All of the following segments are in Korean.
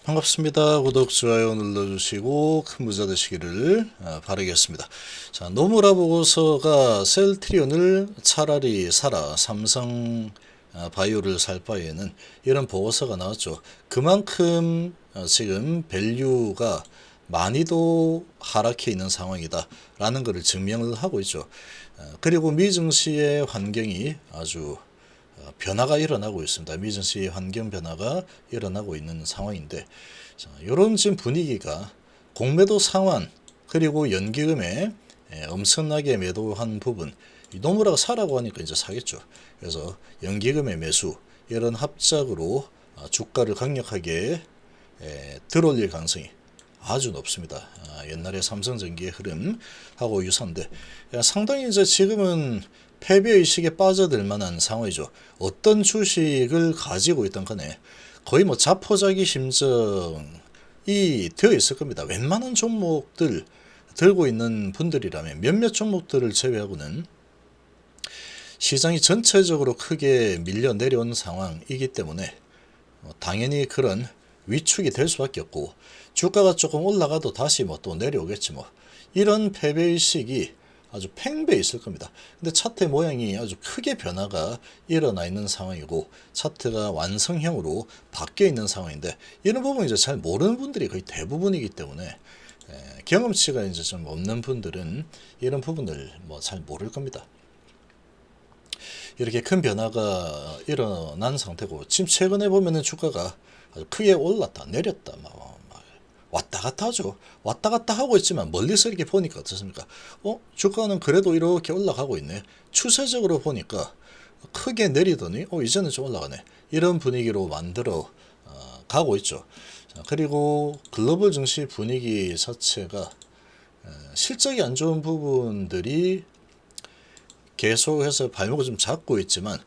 반갑습니다. 구독, 좋아요 눌러주시고 큰 부자 되시기를 바라겠습니다. 자, 노무라 보고서가 셀트리온을 차라리 사라, 삼성 바이오를 살 바에는 이런 보고서가 나왔죠. 그만큼 지금 밸류가 많이도 하락해 있는 상황이다 라는 것을 증명을 하고 있죠. 그리고 미증시의 환경이 아주 변화가 일어나고 있습니다. 미증시 환경 변화가 일어나고 있는 상황인데, 자, 이런 지금 분위기가 공매도 상환 그리고 연기금에 엄청나게 매도한 부분, 노무라가 사라고 하니까 이제 사겠죠. 그래서 연기금의 매수 이런 합작으로 주가를 강력하게 들어올릴 가능성이 아주 높습니다. 옛날에 삼성전기의 흐름하고 유사한데 상당히 이제 지금은 패배의식에 빠져들 만한 상황이죠. 어떤 주식을 가지고 있던 간에 거의 뭐 자포자기 심정이 되어 있을 겁니다. 웬만한 종목들 들고 있는 분들이라면 몇몇 종목들을 제외하고는 시장이 전체적으로 크게 밀려 내려온 상황이기 때문에 당연히 그런 위축이 될 수밖에 없고, 주가가 조금 올라가도 다시 뭐 또 내려오겠지 뭐. 이런 패배의식이 아주 팽배해 있을 겁니다. 근데 차트의 모양이 아주 크게 변화가 일어나 있는 상황이고, 차트가 완성형으로 바뀌어 있는 상황인데, 이런 부분 이제 잘 모르는 분들이 거의 대부분이기 때문에 경험치가 이제 좀 없는 분들은 이런 부분을 뭐 잘 모를 겁니다. 이렇게 큰 변화가 일어난 상태고, 지금 최근에 보면은 주가가 아주 크게 올랐다 내렸다 막 왔다 갔다 하죠. 왔다 갔다 하고 있지만 멀리서 이렇게 보니까 어떻습니까? 주가는 그래도 이렇게 올라가고 있네. 추세적으로 보니까 크게 내리더니 이제는 좀 올라가네. 이런 분위기로 만들어 가고 있죠. 자, 그리고 글로벌 증시 분위기 자체가 실적이 안 좋은 부분들이 계속해서 발목을 좀 잡고 있지만,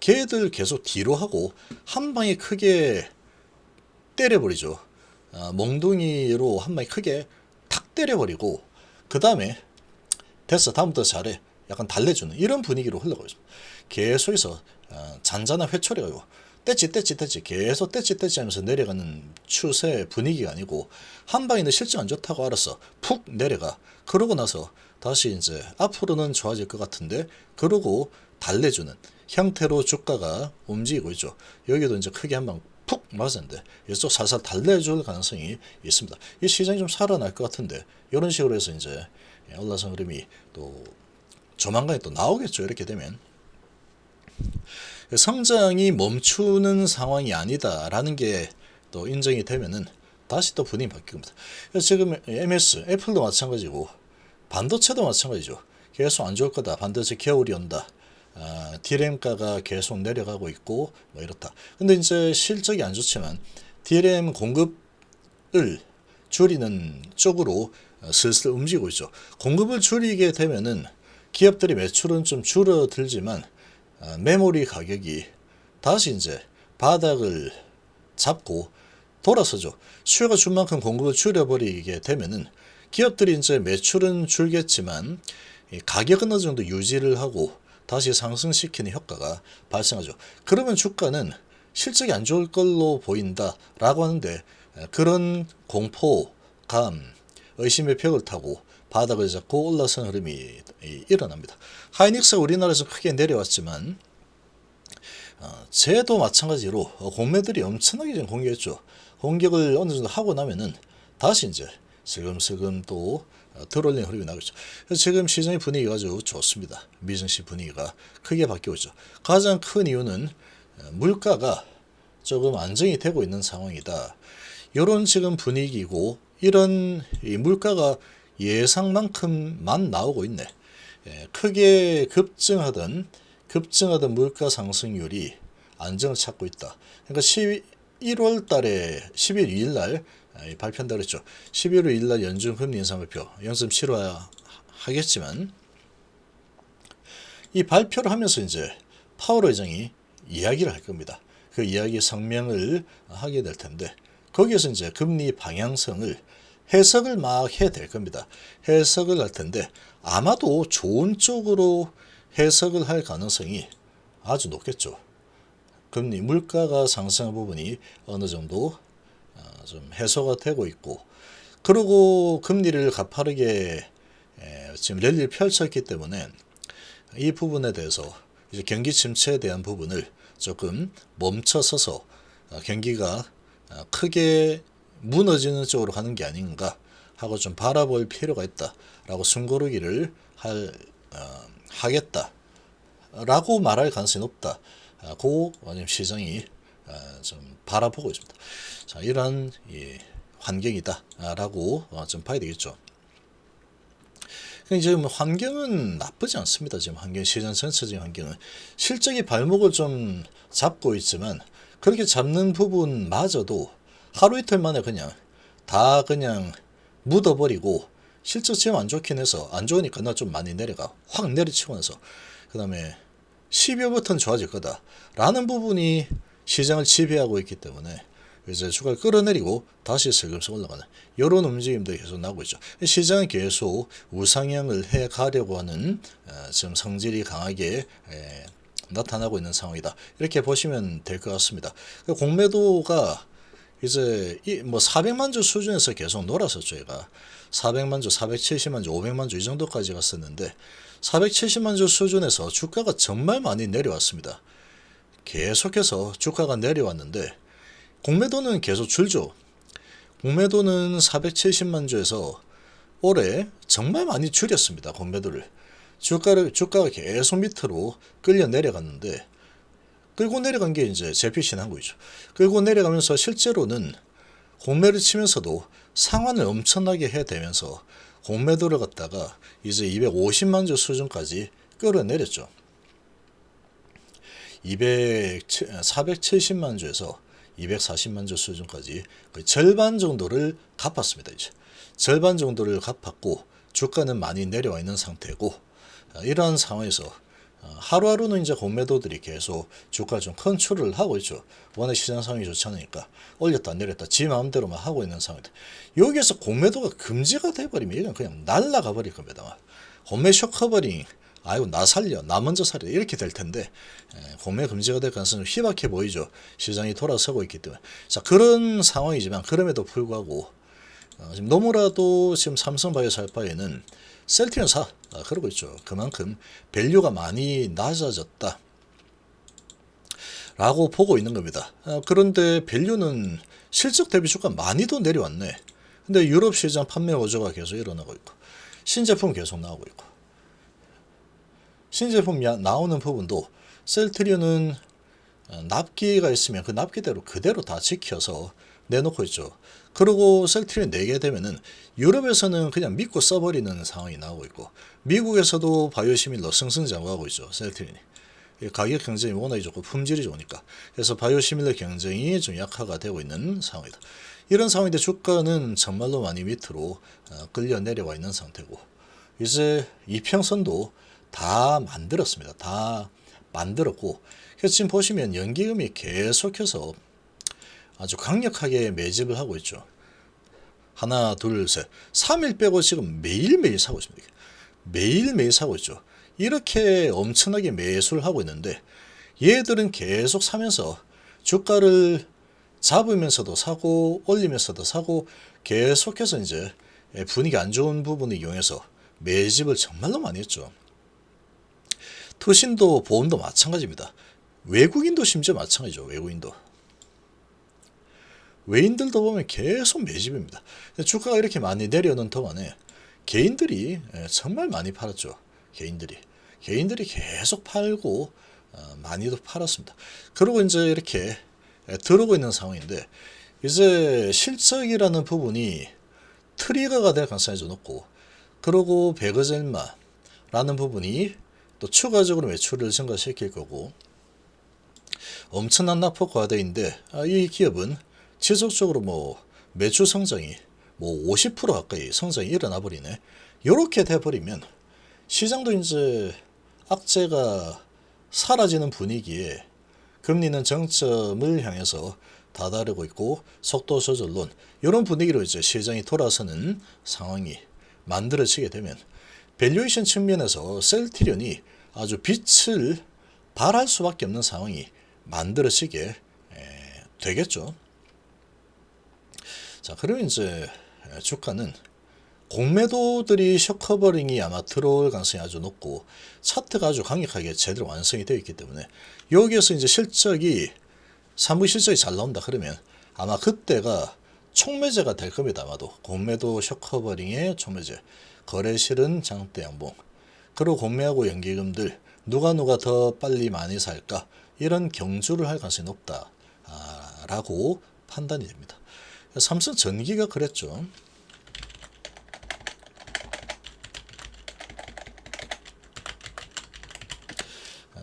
걔들 계속 뒤로 하고 한 방에 크게 때려버리죠. 몽둥이로 한 방에 크게 탁 때려버리고 그 다음에 됐어 다음부터 잘해 약간 달래주는 이런 분위기로 흘러가고 있습니다. 계속해서 잔잔한 회초리가요. 떼찌 계속 떼찌 하면서 내려가는 추세 분위기가 아니고, 한 방에 는 실적 안 좋다고 알아서 푹 내려가. 그러고 나서 다시 이제 앞으로는 좋아질 것 같은데 그러고 달래주는 형태로 주가가 움직이고 있죠. 여기도 이제 크게 한 방 푹 맞았는데 이쪽 살살 달래줄 가능성이 있습니다. 이 시장이 좀 살아날 것 같은데, 이런 식으로 해서 이제 올라선 흐름이 또 조만간에 또 나오겠죠. 이렇게 되면 성장이 멈추는 상황이 아니다라는 게 또 인정이 되면은 다시 또 분위기 바뀔 겁니다. 그래서 지금 MS, 애플도 마찬가지고 반도체도 마찬가지죠. 계속 안 좋을 거다. 반도체 겨울이 온다. DRAM가가 계속 내려가고 있고 뭐 이렇다. 근데 이제 실적이 안 좋지만 DRAM 공급을 줄이는 쪽으로 슬슬 움직이고 있죠. 공급을 줄이게 되면은 기업들이 매출은 좀 줄어들지만 메모리 가격이 다시 이제 바닥을 잡고 돌아서죠. 수요가 준 만큼 공급을 줄여버리게 되면은 기업들이 이제 매출은 줄겠지만 가격은 어느 정도 유지를 하고 다시 상승시키는 효과가 발생하죠. 그러면 주가는 실적이 안 좋을 걸로 보인다라고 하는데, 그런 공포감, 의심의 벽을 타고 바닥을 잡고 올라선 흐름이 일어납니다. 하이닉스가 우리나라에서 크게 내려왔지만 쟤도 마찬가지로 공매들이 엄청나게 지금 공격했죠. 공격을 어느 정도 하고 나면은 다시 이제 슬금슬금 또 들어올리는 흐름이 나고 있죠. 그래서 지금 시장의 분위기가 아주 좋습니다. 미증시 분위기가 크게 바뀌고 있죠. 가장 큰 이유는 물가가 조금 안정이 되고 있는 상황이다. 이런 지금 분위기고, 이런 이 물가가 예상만큼만 나오고 있네. 크게 급증하던 물가 상승률이 안정을 찾고 있다. 그러니까 11월 달에 11월 2일 날 발표한다 그랬죠. 11월 2일 날 연준 금리 인상 발표 0.75 하겠지만, 이 발표를 하면서 이제 파월 의장이 이야기를 할 겁니다. 그 이야기 성명을 하게 될 텐데, 거기에서 이제 금리 방향성을 해석을 막 해야 될 겁니다. 해석을 할 텐데 아마도 좋은 쪽으로 해석을 할 가능성이 아주 높겠죠. 금리 물가가 상승한 부분이 어느 정도 좀 해소가 되고 있고, 그리고 금리를 가파르게 지금 랠리를 펼쳤기 때문에 이 부분에 대해서 이제 경기 침체에 대한 부분을 조금 멈춰서서 경기가 크게 무너지는 쪽으로 가는 게 아닌가 하고 좀 바라볼 필요가 있다라고 숨고르기를 하겠다라고 말할 가능성이 높다고 시장이 좀 바라보고 있습니다. 자, 이러한 환경이다라고 좀 봐야 되겠죠. 지금 환경은 나쁘지 않습니다. 지금 시장 전체적인 환경은 실적이 발목을 좀 잡고 있지만, 그렇게 잡는 부분마저도 하루 이틀 만에 다 묻어버리고, 실적 지금 안 좋긴 해서, 안 좋으니까 나 좀 많이 내려가 확 내리치고 나서 그 다음에 12월부터는 좋아질 거다 라는 부분이 시장을 지배하고 있기 때문에 이제 주가를 끌어내리고 다시 슬금슬금 올라가는 이런 움직임들이 계속 나오고 있죠. 시장은 계속 우상향을 해 가려고 하는 지금 성질이 강하게 나타나고 있는 상황이다, 이렇게 보시면 될 것 같습니다. 공매도가 이제 400만 주 수준에서 계속 놀았었죠. 얘가 400만 주, 470만 주, 500만 주 이 정도까지 갔었는데, 470만 주 수준에서 주가가 정말 많이 내려왔습니다. 계속해서 주가가 내려왔는데 공매도는 계속 줄죠. 공매도는 470만 주에서 올해 정말 많이 줄였습니다. 공매도를. 주가가 계속 밑으로 끌려 내려갔는데, 끌고 내려간 게 이제 재피신 거죠. 끌고 내려가면서 실제로는 공매를 치면서도 상환을 엄청나게 해대면서 공매도를 갖다가 이제 250만 주 수준까지 끌어내렸죠. 470만 주에서 240만 주 수준까지 거의 절반 정도를 갚았습니다. 이제 절반 정도를 갚았고 주가는 많이 내려와 있는 상태고, 이러한 상황에서 하루하루는 이제 공매도들이 계속 주가를 좀 컨트롤을 하고 있죠. 워낙 시장 상황이 좋지 않으니까 올렸다 내렸다 지 마음대로만 하고 있는 상황인데, 여기에서 공매도가 금지가 돼버리면 이건 그냥 날라가 버릴 겁니다. 공매 쇼커버링, 아이고 나 살려, 나 먼저 살려, 이렇게 될 텐데 공매 금지가 될 가능성은 희박해 보이죠. 시장이 돌아서고 있기 때문에. 자, 그런 상황이지만 그럼에도 불구하고 지금 너무나도 지금 삼성바이오 살 바에는 셀트리온 그러고 있죠. 그만큼 밸류가 많이 낮아졌다 라고 보고 있는 겁니다. 그런데 밸류는 실적 대비 주가 많이도 내려왔네. 근데 유럽 시장 판매 호조가 계속 일어나고 있고, 신제품 계속 나오고 있고, 신제품 나오는 부분도 셀트리온은 납기가 있으면 그 납기대로 그대로 다 지켜서 내놓고 있죠. 그리고 셀트리온 내게 되면은 유럽에서는 그냥 믿고 써버리는 상황이 나오고 있고, 미국에서도 바이오시밀러 승승장구하고 있죠. 셀트리온이 가격 경쟁이 워낙 좋고 품질이 좋으니까. 그래서 바이오시밀러 경쟁이 좀 약화가 되고 있는 상황이다. 이런 상황인데 주가는 정말로 많이 밑으로 끌려 내려와 있는 상태고, 이제 이평선도 다 만들었습니다. 다 만들었고, 그래서 지금 보시면 연기금이 계속해서 아주 강력하게 매집을 하고 있죠. 하나, 둘, 셋, 3일 빼고 지금 매일매일 사고 있습니다. 매일매일 사고 있죠. 이렇게 엄청나게 매수를 하고 있는데, 얘들은 계속 사면서 주가를 잡으면서도 사고 올리면서도 사고, 계속해서 이제 분위기 안 좋은 부분을 이용해서 매집을 정말로 많이 했죠. 투신도 보험도 마찬가지입니다. 외국인도 심지어 마찬가지죠. 외인들도 보면 계속 매집입니다. 주가가 이렇게 많이 내려오는 동안에 개인들이 정말 많이 팔았죠. 개인들이 계속 팔고 많이도 팔았습니다. 그리고 이제 이렇게 들어오고 있는 상황인데, 이제 실적이라는 부분이 트리거가 될 가능성이 좀 높고, 그리고 베거젤마라는 부분이 또 추가적으로 매출을 증가시킬 거고, 엄청난 낙폭 과대인데 이 기업은 지속적으로 매출 성장이 50% 가까이 성장이 일어나 버리네. 이렇게 돼 버리면 시장도 이제 악재가 사라지는 분위기에 금리는 정점을 향해서 다다르고 있고, 속도 조절론, 이런 분위기로 이제 시장이 돌아서는 상황이 만들어지게 되면 밸류에이션 측면에서 셀트리온이 아주 빛을 발할 수밖에 없는 상황이 만들어지게 되겠죠. 자, 그러면 이제 주가는 공매도들이 숏커버링이 아마 들어올 가능성이 아주 높고 차트가 아주 강력하게 제대로 완성이 되어 있기 때문에 여기에서 이제 실적이 사무 실적이 잘 나온다 그러면 아마 그때가 촉매제가 될 겁니다. 아마도 공매도 숏커버링의 촉매제, 거래실은 장대 양봉, 그리고 공매하고 연기금들 누가 더 빨리 많이 살까 이런 경주를 할 가능성이 높다 라고 판단이 됩니다. 삼성전기가 그랬죠.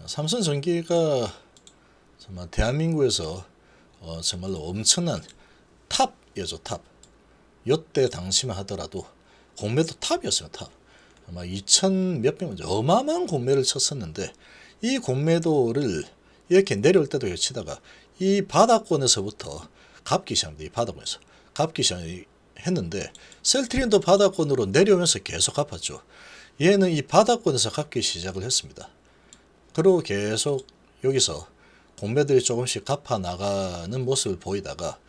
삼성전기가 정말 대한민국에서 정말로 엄청난 탑이었죠. 탑. 이때 당시만 하더라도 공매도 탑이었어요. 탑. 아마 2000 몇백 만 어마어마한 공매를 쳤었는데 이 공매도를 이렇게 내려올 때도 여치다가 이 바닥권에서부터 갚기 시작합니다. 이 바닥권에서 갚기 시작했는데 셀트리온도 바닥권으로 내려오면서 계속 갚았죠. 얘는 이 바닥권에서 갚기 시작을 했습니다. 그리고 계속 여기서 공매들이 조금씩 갚아 나가는 모습을 보이다가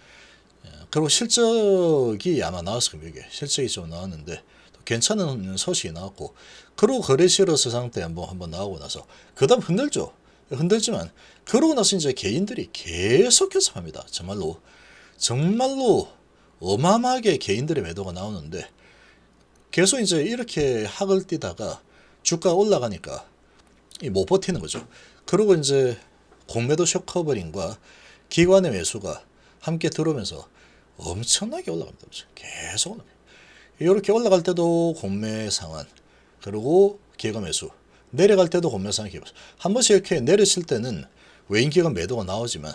그리고 실적이 아마 나왔을 겁니다. 이게 실적이 좀 나왔는데 괜찮은 소식이 나왔고 그리고 거래실에서 상태 한번 나오고 나서 그 다음 흔들죠. 흔들지만 그러고 나서 이제 개인들이 계속해서 합니다. 정말로 어마어마하게 개인들의 매도가 나오는데 계속 이제 이렇게 학을 뛰다가 주가가 올라가니까 못 버티는 거죠. 그리고 이제 공매도 숏커버링과 기관의 매수가 함께 들어오면서 엄청나게 올라갑니다. 계속 올라갑니다. 이렇게 올라갈 때도 공매 상환, 그리고 기관 매수, 내려갈 때도 공매 상환, 기관 매수. 한 번씩 이렇게 내렸을 때는 외인 기관 매도가 나오지만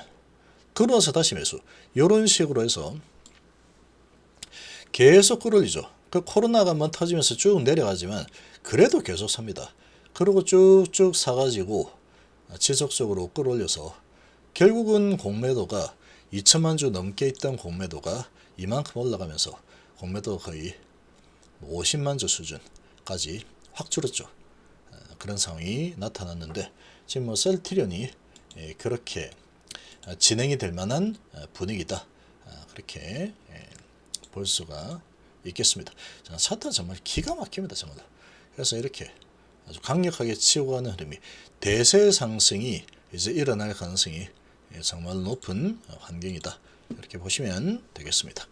그러면서 다시 매수. 이런 식으로 해서 계속 끌어올리죠. 그 코로나가 한번 터지면서 쭉 내려가지만 그래도 계속 삽니다. 그리고 쭉쭉 사가지고 지속적으로 끌어올려서 결국은 공매도가 2천만 주 넘게 있던 공매도가 이만큼 올라가면서 공매도 거의 50만 주 수준까지 확 줄었죠. 그런 상황이 나타났는데 지금 뭐 셀트리온이 그렇게 진행이 될 만한 분위기다. 그렇게 볼 수가 있겠습니다. 차트 정말 기가 막힙니다. 정말. 그래서 이렇게 아주 강력하게 치고 가는 흐름이 대세 상승이 이제 일어날 가능성이 정말 높은 환경이다. 이렇게 보시면 되겠습니다.